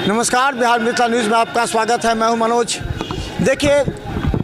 नमस्कार, बिहार मित्र न्यूज़ में आपका स्वागत है। मैं हूं मनोज। देखिए,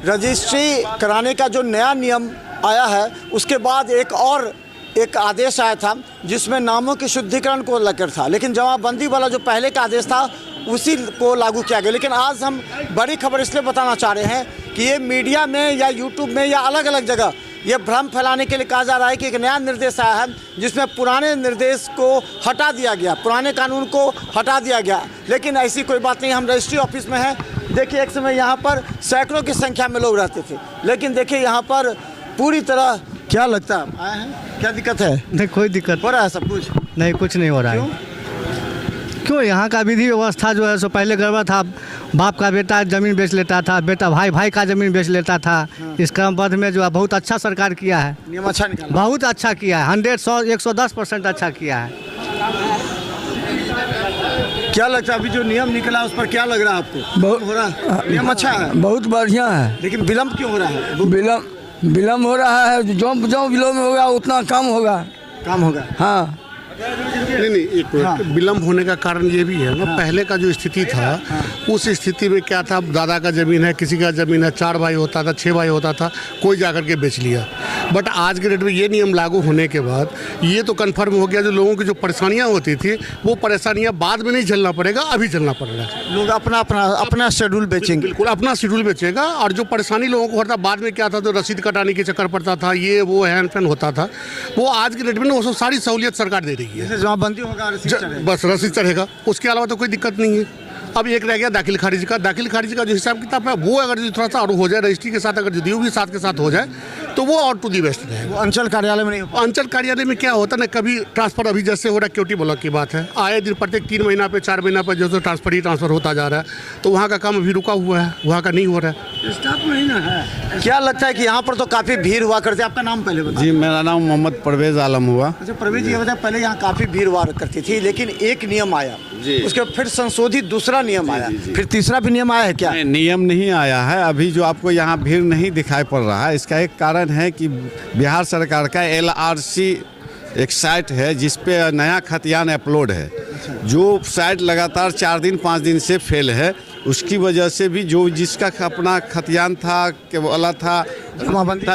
रजिस्ट्री कराने का जो नया नियम आया है उसके बाद एक आदेश आया था जिसमें नामों के शुद्धिकरण को लेकर था, लेकिन जमाबंदी वाला जो पहले का आदेश था उसी को लागू किया गया। लेकिन आज हम बड़ी खबर इसलिए बताना चाह रहे हैं कि ये मीडिया में या यूट्यूब में या अलग अलग जगह ये भ्रम फैलाने के लिए कहा जा रहा है कि एक नया निर्देश आया है जिसमें पुराने निर्देश को हटा दिया गया, पुराने कानून को हटा दिया गया। लेकिन ऐसी कोई बात नहीं। हम रजिस्ट्री ऑफिस में हैं। देखिए, एक समय यहाँ पर सैकड़ों की संख्या में लोग रहते थे, लेकिन देखिए यहाँ पर पूरी तरह क्या लगता है आए हैं, क्या दिक्कत है? नहीं, कोई दिक्कत हो रहा है सब कुछ? नहीं, कुछ नहीं हो रहा है। क्यों? यहाँ का विधि व्यवस्था जो है सो पहले गड़बड़ था। बाप का बेटा ज़मीन बेच लेता था, बेटा भाई का ज़मीन बेच लेता था। इस क्रमबद्ध में जो है बहुत अच्छा सरकार किया है, नियम अच्छा निकाला, बहुत अच्छा किया है। 110% अच्छा किया है। क्या लगता है अभी जो नियम निकला उस पर क्या लग रहा है आपको? बहुत हो रहा है, नियम अच्छा है, बहुत बढ़िया है, लेकिन विलम्ब क्यों हो रहा है? विलम्ब हो रहा है। जो विलम्ब होगा उतना कम होगा, काम होगा। हाँ। नहीं, एक मिनट। विलम्ब होने का कारण ये भी है ना, पहले का जो स्थिति था उस स्थिति में क्या था, दादा का ज़मीन है, किसी का ज़मीन है, 4 भाई होता था, 6 भाई होता था, कोई जाकर के बेच लिया। बट आज के डेट में ये नियम लागू होने के बाद ये तो कन्फर्म हो गया, जो लोगों की जो परेशानियाँ होती थी वो परेशानियाँ बाद में नहीं झेलना पड़ेगा, अभी झेलना पड़ेगा। लोग अपना शेड्यूल बेचेंगे। बिल्कुल अपना शेड्यूल बेचेगा। और जो परेशानी लोगों को होता बाद में क्या था, तो रसीद कटाने के चक्कर पड़ता था, ये वो हैन फैन होता था, वो आज के डेट में वो सब सारी सहूलियत सरकार दे रही है। जैसे जमाबंदी होगा, बस रसीद चढ़ेगा, उसके अलावा तो कोई दिक्कत नहीं है। अब एक रह गया दाखिल खारिज का। दाखिल खारिज का जो हिसाब किताब है वो अगर थोड़ा सा और हो जाए, रजिस्ट्री के साथ अगर जो भी साथ के साथ हो जाए तो वो और टू दी बेस्ट रहेगा। वो अंचल कार्यालय में नहीं हो। अंचल कार्यालय में क्या होता है ना, कभी ट्रांसफर अभी जैसे हो रहा है, क्योटी ब्लॉक की बात है, आए दिन प्रत्येक 3 महीना पे 4 महीना पे जो ट्रांसफर होता जा रहा है, तो वहाँ का काम अभी रुका हुआ है, वहाँ का नहीं हो रहा है। स्टाफ नहीं ना है। क्या लगता है कि यहाँ पर तो काफ़ी भीड़ हुआ करती है? आपका नाम पहले बताइए। जी, मेरा नाम मोहम्मद परवेज़ आलम हुआ। अच्छा परवेज जी, बताया पहले यहाँ काफ़ी भीड़ हुआ करती थी, लेकिन एक नियम आया, उसके फिर संशोधित दूसरा नियम आया, फिर तीसरा भी नियम आया है क्या? नहीं, नियम नहीं आया है अभी। जो आपको यहाँ भीड़ नहीं दिखाई पड़ रहा है, इसका एक कारण है कि बिहार सरकार का LRC एक साइट है जिस पे नया खतियान अपलोड है। जो साइट लगातार 4 दिन 5 दिन से फेल है, उसकी वजह से भी जो जिसका अपना खतियान था वाला था,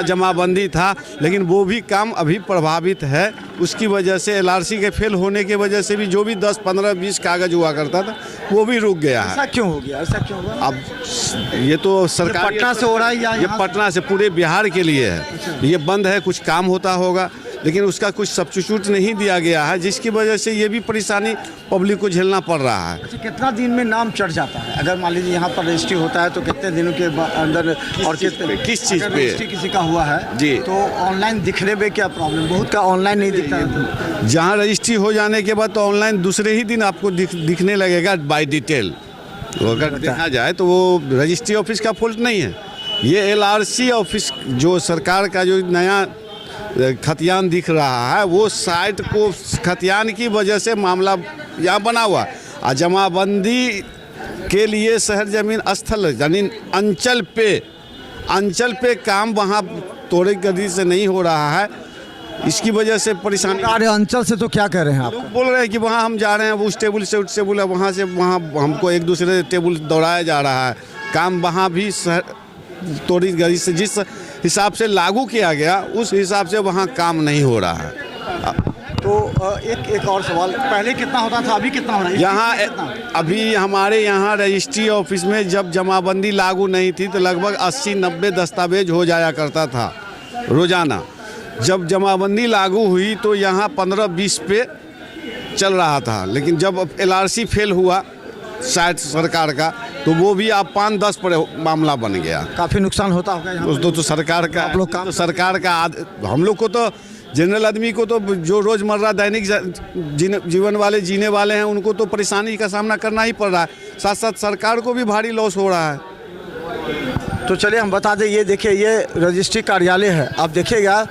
जमाबंदी था, लेकिन वो भी काम अभी प्रभावित है। उसकी वजह से LRC के फेल होने की वजह से भी जो भी 10, 15, 20 कागज हुआ करता था वो भी रुक गया है। ऐसा क्यों हो गया? ऐसा क्यों हुआ? अब ये तो सरकार पटना से हो रहा है या ये पटना से पूरे बिहार के लिए है। ये बंद है, कुछ काम होता होगा, लेकिन उसका कुछ सब्स्टिट्यूट नहीं दिया गया है, जिसकी वजह से ये भी परेशानी पब्लिक को झेलना पड़ रहा है। अच्छा, कितना दिन में नाम चढ़ जाता है? अगर मान लीजिए यहाँ पर रजिस्ट्री होता है तो कितने दिनों के अंदर? और किस चीज़ पे रजिस्ट्री किसी का हुआ है जी, तो ऑनलाइन दिखने में क्या प्रॉब्लम? बहुत का ऑनलाइन नहीं दिखता है। जहाँ रजिस्ट्री हो जाने के बाद तो ऑनलाइन दूसरे ही दिन आपको दिखने लगेगा बाय डिटेल। अगर देखा जाए तो वो रजिस्ट्री ऑफिस का फॉल्ट नहीं है, ये LRC ऑफिस जो सरकार का जो नया खतियान दिख रहा है, वो साइट को खतियान की वजह से मामला यहाँ बना हुआ। और जमाबंदी के लिए शहर जमीन स्थल यानी अंचल पे काम वहाँ थोड़ी गति से नहीं हो रहा है, इसकी वजह से परेशानी। अरे अंचल से तो क्या कह रहे हैं आप? लोग बोल रहे हैं कि वहाँ हम जा रहे हैं, उस टेबल से उस टेबल है, वहाँ से वहाँ हमको एक दूसरे टेबल दौड़ाया जा रहा है। काम वहाँ भी थोड़ी गति से जिस हिसाब से लागू किया गया उस हिसाब से वहाँ काम नहीं हो रहा है। तो एक और सवाल, पहले कितना होता था, अभी कितना हो रहा है? यहाँ अभी हमारे यहाँ रजिस्ट्री ऑफिस में जब जमाबंदी लागू नहीं थी तो लगभग 80-90 दस्तावेज हो जाया करता था रोज़ाना। जब जमाबंदी लागू हुई तो यहाँ 15-20 पे चल रहा था, लेकिन जब LRC फेल हुआ शायद सरकार का, तो वो भी आप 5-10 पर मामला बन गया। काफ़ी नुकसान होता होगा यहाँ तो सरकार का, आप लोग काम, तो सरकार का हम लोग को तो जनरल आदमी को तो जो रोज़मर्रा दैनिक जीवन वाले जीने वाले हैं उनको तो परेशानी का सामना करना ही पड़ रहा है, साथ साथ सरकार को भी भारी लॉस हो रहा है। तो चलिए हम बता दें, ये देखिए ये रजिस्ट्री कार्यालय है। आप देखिएगा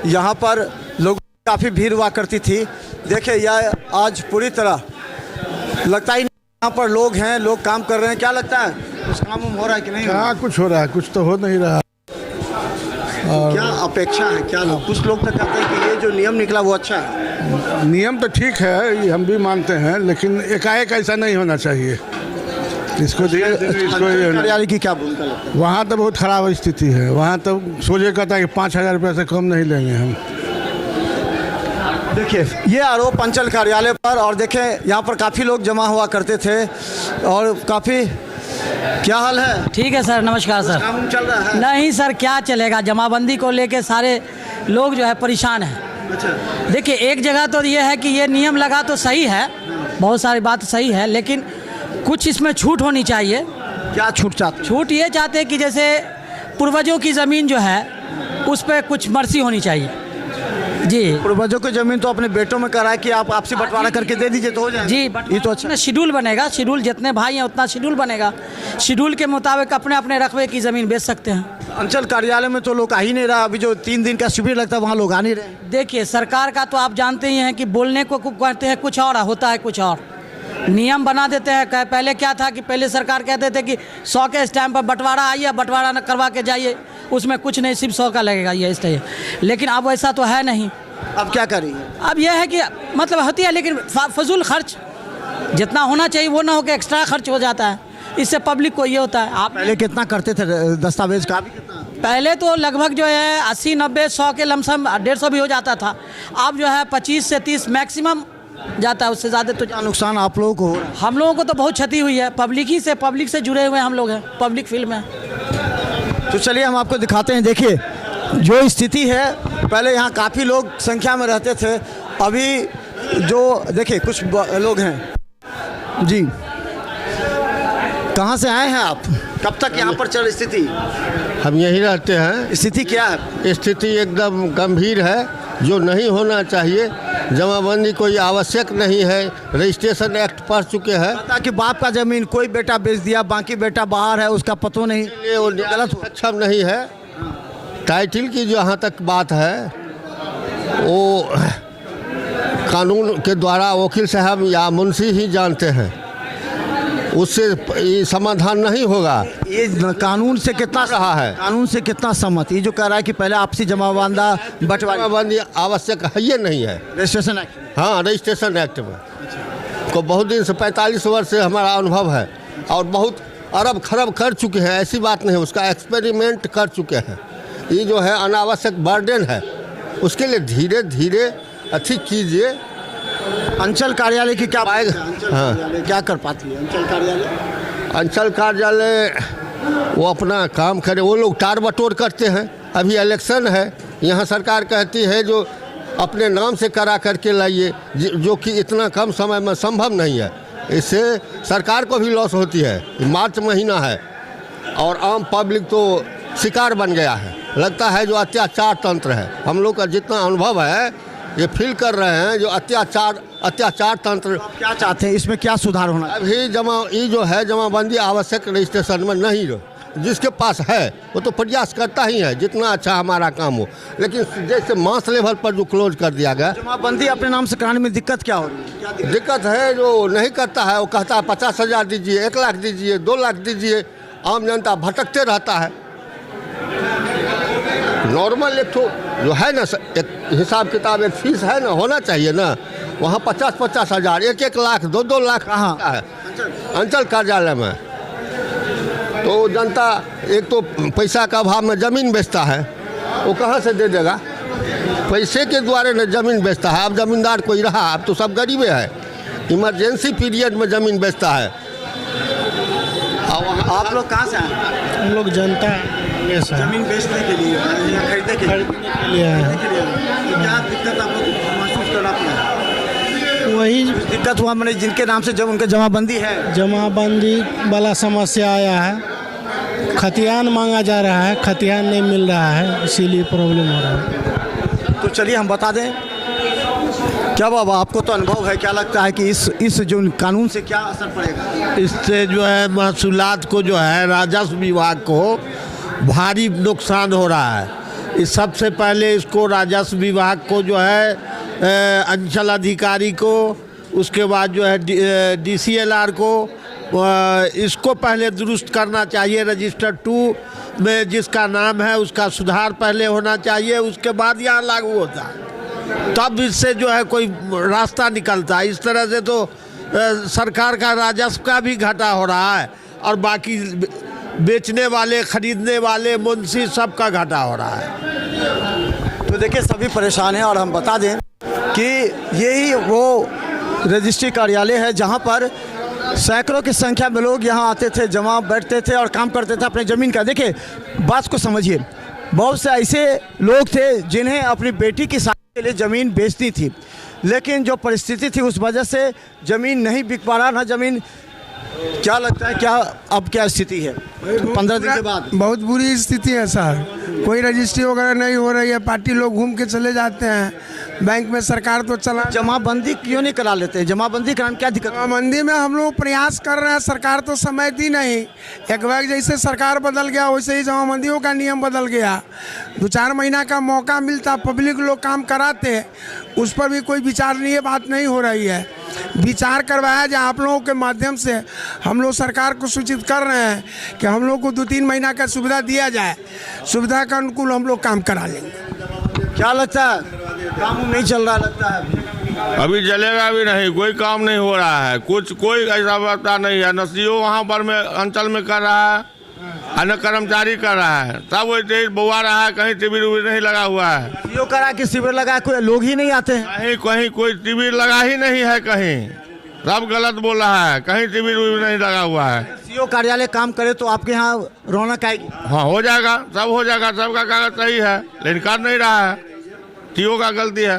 यहाँ पर लोग काफ़ी भीड़ हुआ करती थी। देखिए यह आज पूरी तरह लगता ही यहाँ पर लोग हैं, लोग काम कर रहे हैं। क्या लगता है कुछ काम हो रहा है कि नहीं? कहाँ कुछ हो रहा है, कुछ तो हो नहीं रहा। क्या अपेक्षा है? क्या कुछ लोग तो कहते हैं कि ये जो नियम निकला वो अच्छा है। नियम तो ठीक है, ये हम भी मानते हैं, लेकिन एकाएक ऐसा नहीं होना चाहिए। इसको कार्यालय की क्या भूमिका लगता है? वहाँ तो बहुत खराब स्थिति है। वहाँ तो सोचे कहता है कि 5,000 रुपये से कम नहीं लेंगे हम। देखिए ये आरोप अंचल कार्यालय पर, और देखें यहाँ पर काफ़ी लोग जमा हुआ करते थे और काफ़ी, क्या हाल है? ठीक है सर, नमस्कार सर। काम चल रहा है? नहीं सर, क्या चलेगा, जमाबंदी को लेके सारे लोग जो है परेशान हैं। अच्छा, देखिए एक जगह तो ये है कि ये नियम लगा तो सही है, बहुत सारी बात सही है, लेकिन कुछ इसमें छूट होनी चाहिए। क्या छूट चाहते? छूट ये चाहते हैं कि जैसे पूर्वजों की ज़मीन जो है उस पर कुछ मर्सी होनी चाहिए जी। पूर्वजों की जमीन तो अपने बेटों में करा है कि आप आपसी बंटवारा करके दे दीजिए तो हो जाए। जी, ये तो अच्छा। शेड्यूल बनेगा, शेड्यूल जितने भाई हैं उतना शेड्यूल बनेगा, शेड्यूल के मुताबिक अपने अपने रकबे की ज़मीन बेच सकते हैं। अंचल कार्यालय में तो लोग आ ही नहीं रहा। अभी जो 3 दिन का शिविर लगता है वहाँ लोग आ नहीं रहे। देखिए सरकार का तो आप जानते ही हैं कि बोलने को कहते हैं कुछ और, होता है कुछ और, नियम बना देते हैं। पहले क्या था कि पहले सरकार कहते थे कि 100 के स्टैम्प पर बंटवारा आइए, बंटवारा करवा के जाइए, उसमें कुछ नहीं, सिर्फ 100 का लगेगा ये इस तरह। लेकिन अब ऐसा तो है नहीं। अब क्या करेंगे? अब यह है कि मतलब होती है, लेकिन फजूल खर्च जितना होना चाहिए वो ना हो के एक्स्ट्रा खर्च हो जाता है, इससे पब्लिक को ये होता है। आप पहले कितना करते थे दस्तावेज का? भी कितना? पहले तो लगभग जो है 80, 90, 100 के लमसम 150 भी हो जाता था। अब जो है 25 से 30 मैक्सिमम जाता है, उससे ज़्यादा तो क्या नुकसान आप लोगों को हो रहा है? हम लोगों को तो बहुत क्षति हुई है। पब्लिक से जुड़े हुए हम लोग हैं, पब्लिक फील्ड में। तो चलिए हम आपको दिखाते हैं। देखिए जो स्थिति है, पहले यहाँ काफ़ी लोग संख्या में रहते थे, अभी जो देखिए कुछ लोग हैं जी। कहाँ से आए हैं आप? कब तक यहाँ पर चल स्थिति? हम यहीं रहते हैं। स्थिति क्या है? स्थिति एकदम गंभीर है, जो नहीं होना चाहिए। जमाबंदी कोई आवश्यक नहीं है। रजिस्ट्रेशन एक्ट पढ़ चुके हैं। पता कि बाप का जमीन कोई बेटा बेच दिया, बाकी बेटा बाहर है, उसका पता नहीं, ये वो गलत सक्षम नहीं है। टाइटल की जहाँ तक बात है वो कानून के द्वारा वकील साहब या मुंशी ही जानते हैं, उससे ये समाधान नहीं होगा। ये कानून से कितना रहा है, कानून से कितना सहमत? ये जो कह रहा है कि पहले आपसी जमाबंदा बंटवारा जमाबंदी आवश्यक है ये नहीं है। रजिस्ट्रेशन एक्ट, हाँ, रजिस्ट्रेशन एक्ट में को बहुत दिन से 45 वर्ष से हमारा अनुभव है और बहुत अरब खरब कर चुके हैं। ऐसी बात नहीं, उसका एक्सपेरिमेंट कर चुके हैं। ये जो है अनावश्यक बर्डन है, उसके लिए धीरे धीरे अच्छी कीजिए। अंचल कार्यालय की क्या हाँ, क्या कर पाती है अंचल कार्यालय? अंचल कार्यालय वो अपना काम करे, वो लोग टार बटोर करते हैं। अभी इलेक्शन है, यहाँ सरकार कहती है जो अपने नाम से करा करके लाइए, जो कि इतना कम समय में संभव नहीं है। इससे सरकार को भी लॉस होती है। मार्च महीना है और आम पब्लिक तो शिकार बन गया है। लगता है जो अत्याचार तंत्र है, हम लोग का जितना अनुभव है ये फील कर रहे हैं, जो अत्याचार तंत्र। क्या चाहते हैं, इसमें क्या सुधार होना? अभी ये जो है जमाबंदी आवश्यक रजिस्ट्रेशन में नहीं, जिसके पास है वो तो प्रयास करता ही है जितना अच्छा हमारा काम हो, लेकिन जैसे मास लेवल पर जो क्लोज कर दिया गया। जमाबंदी अपने नाम से कराने में दिक्कत क्या हो रही है? क्या दिक्कत है जो नहीं करता है, वो कहता है 50,000 दीजिए, 1 लाख दीजिए, 2 लाख दीजिए। आम जनता भटकते रहता है। नॉर्मल एक तो जो है ना, एक हिसाब किताब, एक फीस है ना, होना चाहिए ना। वहाँ 50,000, 1 लाख, 2 लाख कहाँ है? अंचल कार्यालय में। तो जनता एक तो पैसा का अभाव में ज़मीन बेचता है, वो कहाँ से दे देगा? पैसे के द्वारा न ज़मीन बेचता है। अब ज़मींदार कोई रहा, अब तो सब गरीबे है। इमरजेंसी पीरियड में ज़मीन बेचता है। आप लोग कहाँ से आए? हम लोग जनता जमीन बेचने के लिए, खरीदने के लिए आए। तो क्या दिक्कत आप लोग महसूस कर रहा है? वही दिक्कत हुआ मैंने जिनके नाम से जब उनके जमाबंदी है, जमाबंदी वाला समस्या आया है। खतियान मांगा जा रहा है, खतियान नहीं मिल रहा है, इसीलिए प्रॉब्लम हो रहा है। तो चलिए हम बता दें। क्या बाबा आपको तो अनुभव है, क्या लगता है कि इस जो कानून से क्या असर पड़ेगा? इससे जो है महसूलात को जो है राजस्व विभाग को भारी नुकसान हो रहा है। इस सबसे पहले इसको राजस्व विभाग को जो है अंचल अधिकारी को, उसके बाद जो है DCLR को, इसको पहले दुरुस्त करना चाहिए। रजिस्टर 2 में जिसका नाम है उसका सुधार पहले होना चाहिए, उसके बाद यहाँ लागू होता है, तब इससे जो है कोई रास्ता निकलता है। इस तरह से तो सरकार का राजस्व का भी घाटा हो रहा है और बाकी बेचने वाले, खरीदने वाले, मुंशी, सबका घाटा हो रहा है। तो देखिए सभी परेशान हैं और हम बता दें कि यही वो रजिस्ट्री कार्यालय है जहां पर सैकड़ों की संख्या में लोग यहां आते थे, जमा बैठते थे और काम करते थे अपने ज़मीन का। देखिए बात को समझिए, बहुत से ऐसे लोग थे जिन्हें अपनी बेटी की शादी के लिए ज़मीन बेचनी थी, लेकिन जो परिस्थिति थी उस वजह से ज़मीन नहीं बिक पा रहा ना ज़मीन। क्या लगता है, क्या अब क्या स्थिति है 15 दिन के बाद? बहुत बुरी स्थिति है सर, कोई रजिस्ट्री वगैरह नहीं हो रही है, पार्टी लोग घूम के चले जाते हैं, बैंक में सरकार तो चला। जमाबंदी क्यों नहीं करा लेते? जमाबंदी कराने क्या दिक्कत? जमाबंदी में हम लोग प्रयास कर रहे हैं, सरकार तो समय दी नहीं। एक बार जैसे सरकार बदल गया वैसे ही जमाबंदियों का नियम बदल गया। 2-4 महीना का मौका मिलता, पब्लिक लोग काम कराते, उस पर भी कोई विचारणीय बात नहीं हो रही है। विचार करवाया जाए आप लोगों के माध्यम से, हम लोग सरकार को सूचित कर रहे हैं कि हम लोग को 2-3 महीना का सुविधा दिया जाए, सुविधा का अनुकूल हम लोग काम करा लेंगे। क्या लगता है, काम नहीं चल रहा लगता है? अभी चलेगा भी नहीं, कोई काम नहीं हो रहा है, कोई ऐसा व्यवस्था नहीं है। न सीओ वहाँ पर में अंचल में कर रहा है, न कर्मचारी कर रहा है, सब वैसे बुआ रहा है, कहीं शिविर उबिर नहीं लगा हुआ है। सीओ करा कि शिविर लगा, कोई लोग ही नहीं आते हैं, कहीं कोई शिविर लगा ही नहीं है, कहीं सब गलत बोल रहा है, कहीं शिविर उबिर नहीं लगा हुआ है। सीओ कार्यालय काम करे तो आपके यहाँ रौनक आएगी? हाँ हो जाएगा, सब हो जाएगा, सबका कागज सही है, लेकिन कर नहीं रहा है, सीओ का गलती है।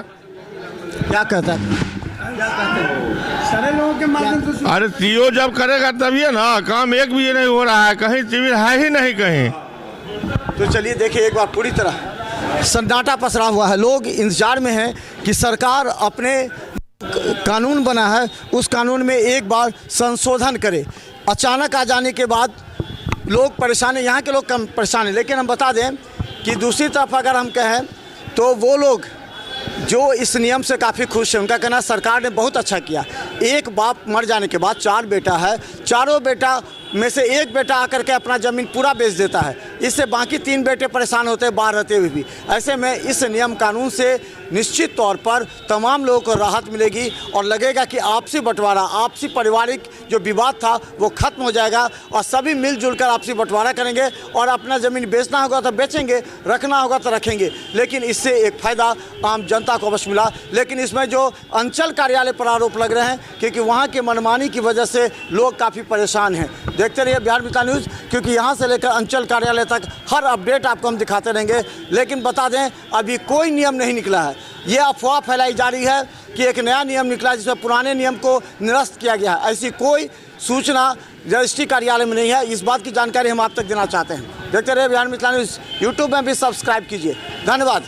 क्या कहता है? सारे लोगों के माध्यम से अरे सीओ जब करेगा तभी है ना, काम एक भी नहीं हो रहा है, कहीं शिविर है ही नहीं कहीं। तो चलिए देखिए, एक बार पूरी तरह सन्नाटा पसरा हुआ है, लोग इंतजार में हैं कि सरकार अपने कानून बना है उस कानून में एक बार संशोधन करे। अचानक आ जाने के बाद लोग परेशान हैं, यहाँ के लोग कम परेशान हैं। लेकिन हम बता दें कि दूसरी तरफ अगर हम कहें तो वो लोग जो इस नियम से काफ़ी खुश है, उनका कहना सरकार ने बहुत अच्छा किया। एक बाप मर जाने के बाद 4 बेटा है, चारों बेटा में से एक बेटा आकर के अपना ज़मीन पूरा बेच देता है, इससे बाकी 3 बेटे परेशान होते हैं बाहर रहते हुए भी। ऐसे में इस नियम कानून से निश्चित तौर पर तमाम लोगों को राहत मिलेगी और लगेगा कि आपसी बंटवारा, आपसी पारिवारिक जो विवाद था वो खत्म हो जाएगा और सभी मिलजुल कर आपसी बंटवारा करेंगे और अपना ज़मीन बेचना होगा तो बेचेंगे, रखना होगा तो रखेंगे। लेकिन इससे एक फ़ायदा आम जनता को अवश्य मिला। लेकिन इसमें जो अंचल कार्यालय पर आरोप लग रहे हैं क्योंकि वहाँ की मनमानी की वजह से लोग काफ़ी परेशान हैं। देखते रहिए बिहार मित्र न्यूज़, क्योंकि यहाँ से लेकर अंचल कार्यालय तक हर अपडेट आपको हम दिखाते रहेंगे। लेकिन बता दें अभी कोई नियम नहीं निकला है, ये अफवाह फैलाई जा रही है कि एक नया नियम निकला जिसमें पुराने नियम को निरस्त किया गया है। ऐसी कोई सूचना रजिस्ट्री कार्यालय में नहीं है। इस बात की जानकारी हम आप तक देना चाहते हैं। देखते रहिए बिहार मित्र न्यूज़, यूट्यूब में भी सब्सक्राइब कीजिए। धन्यवाद।